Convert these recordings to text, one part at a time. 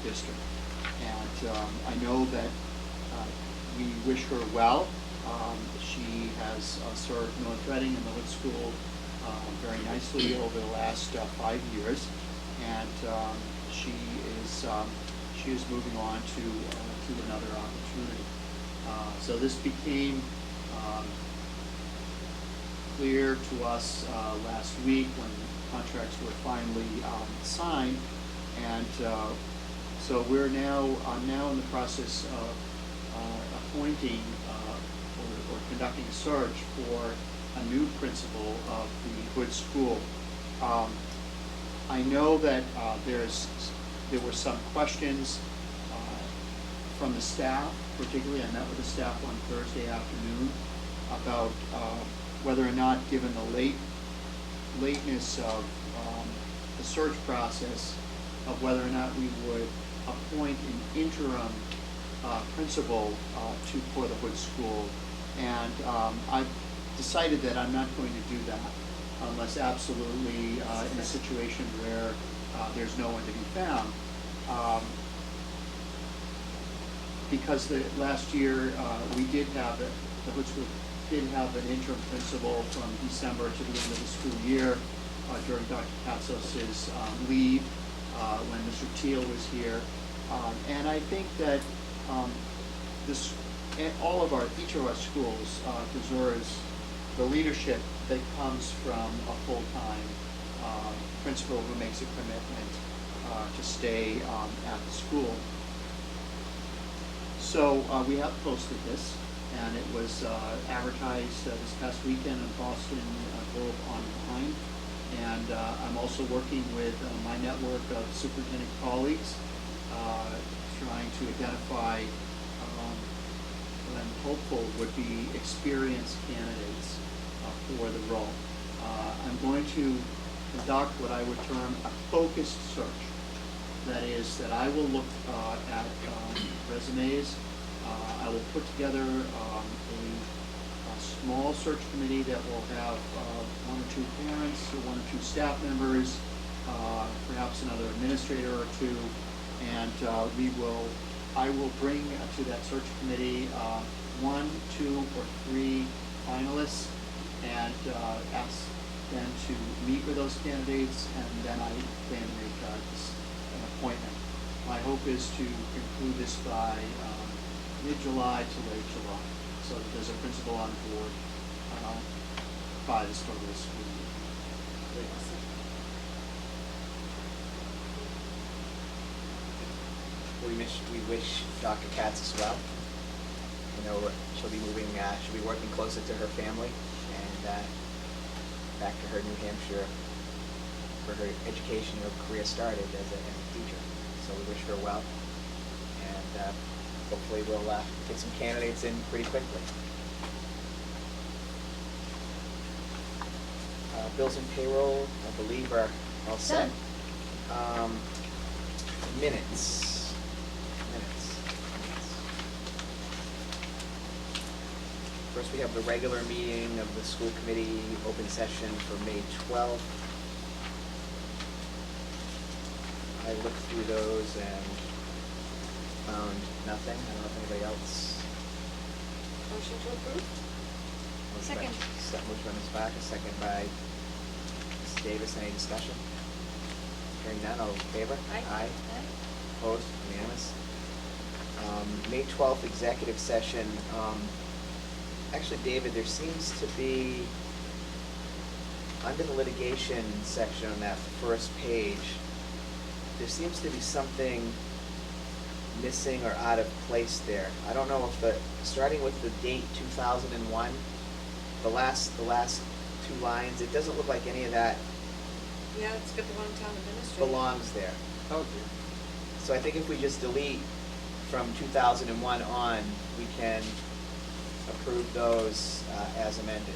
district. And I know that we wish her well. She has served North Reading and the Hood School very nicely over the last 5 years, and she is moving on to another opportunity. So this became clear to us last week when contracts were finally signed, and so I'm now in the process of appointing or conducting a search for a new principal of the Hood School. I know that there were some questions from the staff, particularly I met with the staff on Thursday afternoon about whether or not, given the lateness of the search process, of whether or not we would appoint an interim principal for the Hood School. And I've decided that I'm not going to do that unless absolutely in a situation where there's no one to be found. Because last year we did have the Hood School did have an interim principal from December to the end of the school year during Dr. Katsos's leave when Mr. Teal was here. And I think that each of our schools deserves the leadership that comes from a full-time principal who makes a commitment to stay at the school. So we have posted this, and it was advertised this past weekend in Boston Globe Online. And I'm also working with my network of superintendent colleagues, trying to identify what I'm hopeful would be experienced candidates for the role. I'm going to conduct what I would term a focused search. That is, that I will look at resumes. I will put together a small search committee that will have 1 or 2 parents, or 1 or 2 staff members, perhaps another administrator or 2, and I will bring to that search committee 1, 2, or 3 finalists, and ask them to meet with those candidates, and then I plan to make an appointment. My hope is to conclude this by mid-July to late July, so that there's a principal on board by the start of the school year. We wish Dr. Katz as well. You know, she'll be working closer to her family and back to her New Hampshire for her educational career started as a teacher. So we wish her well, and hopefully we'll get some candidates in pretty quickly. Bills and payroll, I believe, are all set. Minutes. First, we have the regular meeting of the school committee open session for May 12th. I looked through those and found nothing. I don't know if anybody else. Motion to approve? Second. Motion by Ms. Baca, second by Ms. Davis. Any discussion? Hearing none, all in favor? Aye. Aye. Opposed? Unanimous. May 12th executive session. Actually, David, there seems to be, under the litigation section on that first page, there seems to be something missing or out of place there. I don't know if starting with the date 2001, the last 2 lines, it doesn't look like any of that Yeah, it's got the one town administrator. belongs there. Oh, dear. So I think if we just delete from 2001 on, we can approve those as amended.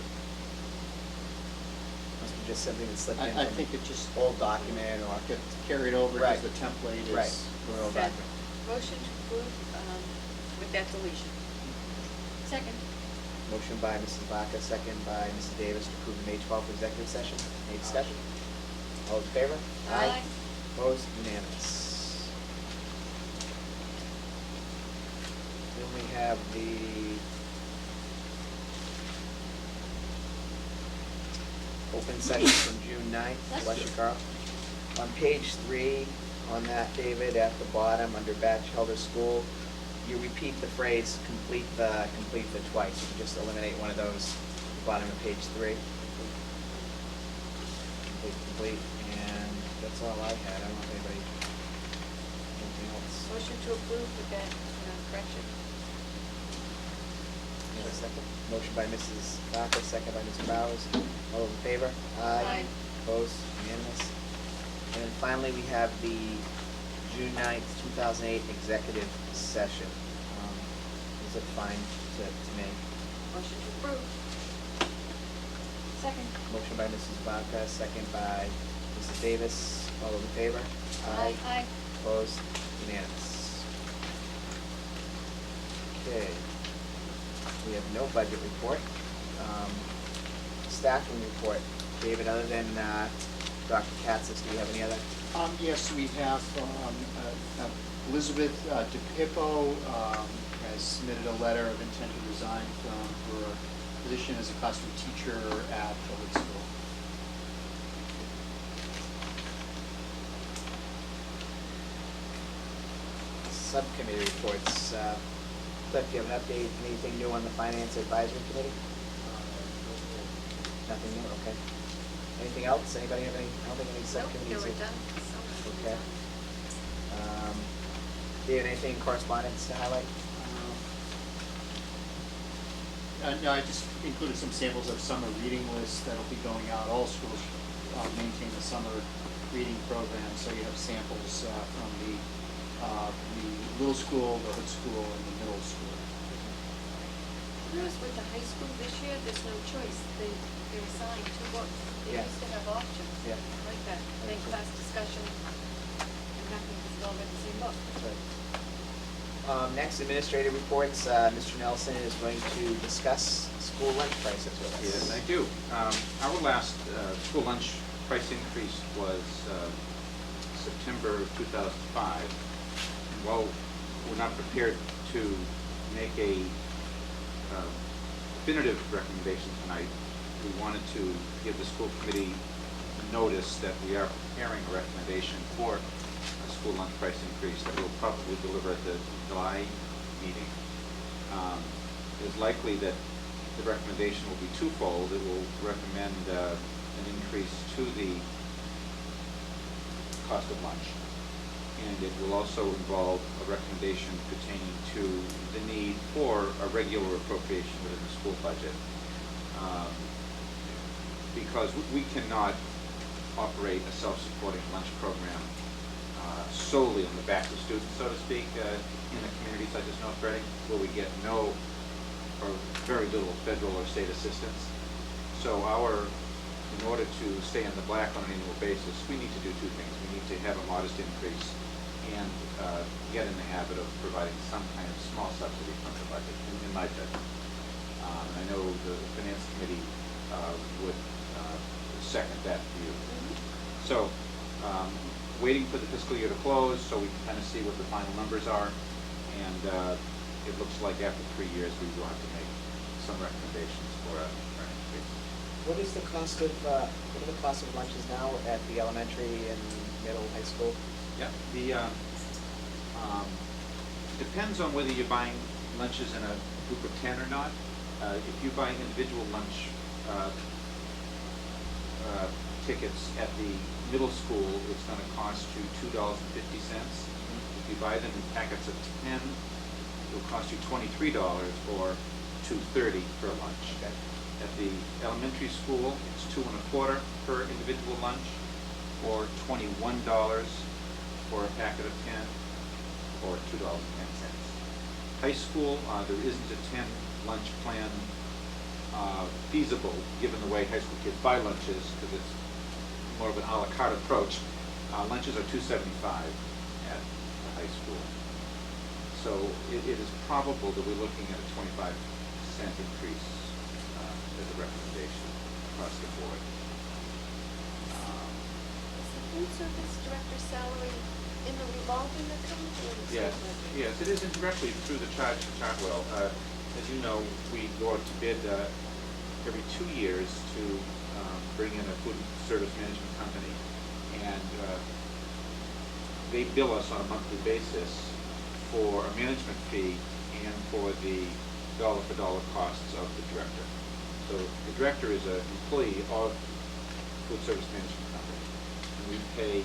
Must be just something that's slipped in. I think it just old document or gets carried over Right. because the template is Right. for old Second. document. Motion to approve with that deletion. Second. motion by Mrs. Baca, second by Mrs. Davis to approve the May 12th executive session. Any discussion? All in favor? Aye. Opposed? Unanimous. have the open session from June 9th. Bless Bless you. you, Carl. On page 3, on that, David, at the bottom, under Batchelder School, you repeat the phrase, complete the twice. You can just eliminate one of those at the bottom of page 3. Complete, and that's all I had. I don't know if anybody, anything else. Motion to approve with that correction. Need a second? Motion by Mrs. Vaca, second by Mr. Bowers. All those in favor? Aye. Opposed? Unanimous? And then finally, we have the June 9th, 2008 executive session. These look fine to me. Motion to approve. Second. Motion by Mrs. Vaca, second by Mrs. Davis. All those in favor? Aye. Opposed? Unanimous? Okay. We have no budget report. Staffing report. David, other than Dr. Katsas, do you have any other? Yes, we have Elizabeth DePippo has submitted a letter of intent to resign from her position as a classroom teacher at the Hood School. Subcommittee reports. Cliff, do you have an update, anything new on the Finance Advisory Committee? Nothing new, okay. Anything else? Anybody have any, I don't think any Nope, subcommittees? they were have- done. So much was Okay. done. David, anything correspondence to highlight? No, I just included some samples of summer reading lists that'll be going out. All schools maintain the summer reading program, so you have samples from the middle school, the Hood School, and the middle school. Notice with the high school this year, there's no choice. They're assigned 2 books. They Yeah. used to have options. Yeah. I like that. Make class discussion and nothing is all in the same book. That's right. Next, administrative reports. Mr. Nelson is going to discuss school lunch prices with us. Yes, I do. Our last school lunch price increase was September of 2005. And while we're not prepared to make a definitive recommendation tonight, we wanted to give the school committee notice that we are preparing a recommendation for a school lunch price increase that we'll probably deliver at the July meeting. It is likely that the recommendation will be twofold. It will recommend an increase to the cost of lunch, and it will also involve a recommendation pertaining to the need for a regular appropriation within the school budget. Because we cannot operate a self-supporting lunch program solely on the back of students, so to speak, in the communities such as North Reading, where we get no or very little federal or state assistance. So in order to stay in the black on an annual basis, we need to do 2 things. We need to have a modest increase and get in the habit of providing some kind of small subsidy from the budget, in my judgment. And I know the Finance Committee would second that view. So, waiting for the fiscal year to close so we can kind of see what the final numbers are. And it looks like after 3 years, we will have to make some recommendations for an increase. What is the cost of, what are the costs of lunches now at the elementary and middle, high school? Yeah, depends on whether you're buying lunches in a group of 10 or not. If you buy individual lunch tickets at the middle school, it's going to cost you $2.50. If you buy them in packets of 10, it'll cost you $23 or $2.30 for lunch. Okay. At the elementary school, it's $2.25 per individual lunch, or $21 for a packet of 10, or $2.10. High school, there isn't a 10 lunch plan feasible, given the way high school kids buy lunches, because it's more of an a la carte approach. Lunches are $2.75 at the high school. So it is probable that we're looking at a 25-cent increase as a recommendation across the board. Is the food service director's salary in the revolving account or the Yes, state budget? yes, it is indirectly through the charge to Chartwell. As you know, we go out to bid every 2 years to bring in a food service management company. And they bill us on a monthly basis for a management fee and for the dollar-for-dollar costs of the director. So the director is an employee of food service management company, and we pay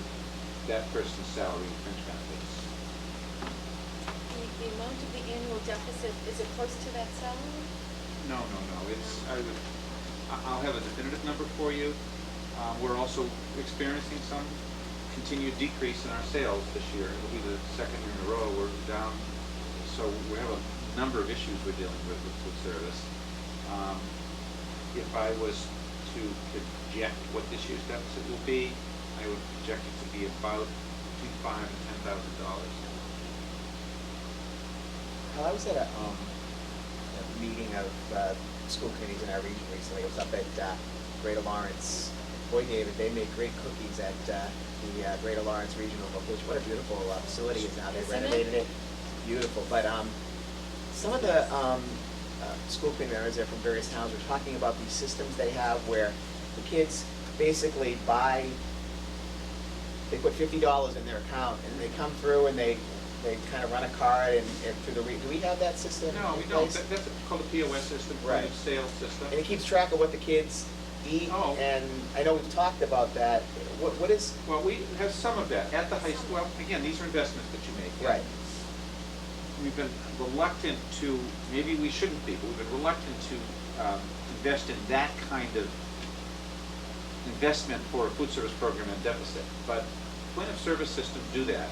that person's salary and fringe benefits. The amount of the annual deficit, is it close to that salary? No, it's, I'll have a definitive number for you. We're also experiencing some continued decrease in our sales this year. It'll be the second year in a row we're down. So we have a number of issues we're dealing with food service. If I was to project what this year's deficit will be, I would project it to be about between $5,000 and $10,000. Well, I was at a meeting of school committees in our region recently. It was up at Greater Lawrence. Boy, David, they make great cookies at the Greater Lawrence Regional Village. What a beautiful facility it is now. They Isn't it? renovated it. Beautiful. But some of the school committee members there from various towns were talking about these systems they have where the kids basically they put $50 in their account and they come through and they kind of run a card and through the, do we have that system? No, we in don't. place? That's called a POS system, point Right. of sale system. And it keeps track of what the kids eat, Oh. and I know we've talked about that. What is, Well, we have some of that at the high school. Well, again, these are investments that you make. right, We've been reluctant to, maybe we shouldn't be, but we've been reluctant to invest in that kind of investment for a food service program in deficit. But point of service systems do that.